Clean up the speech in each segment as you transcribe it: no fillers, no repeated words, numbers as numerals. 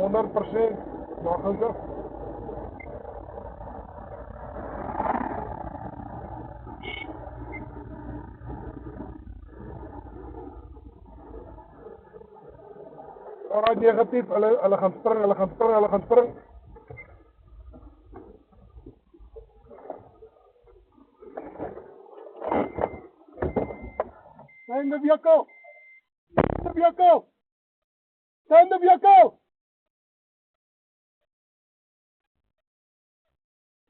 100%. Nog eens zo. Alright, negatief. Hulle gaan spring. Stand the vehicle! Stand the vehicle!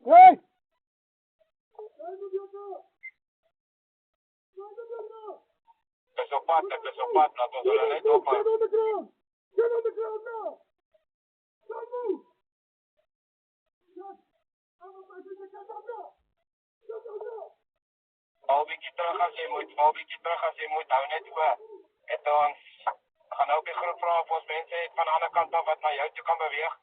Hey! Dis op pad, laat ons hulle net op. Get on the ground! Get on the ground now! Don't move! Val bietjie terug as jy moet, hou net oor. Het ons gaan nou op die groep vra of ons mense het van die ander kant af wat na jou toe kan beweeg.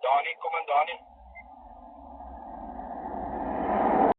Dani, kom in Dani.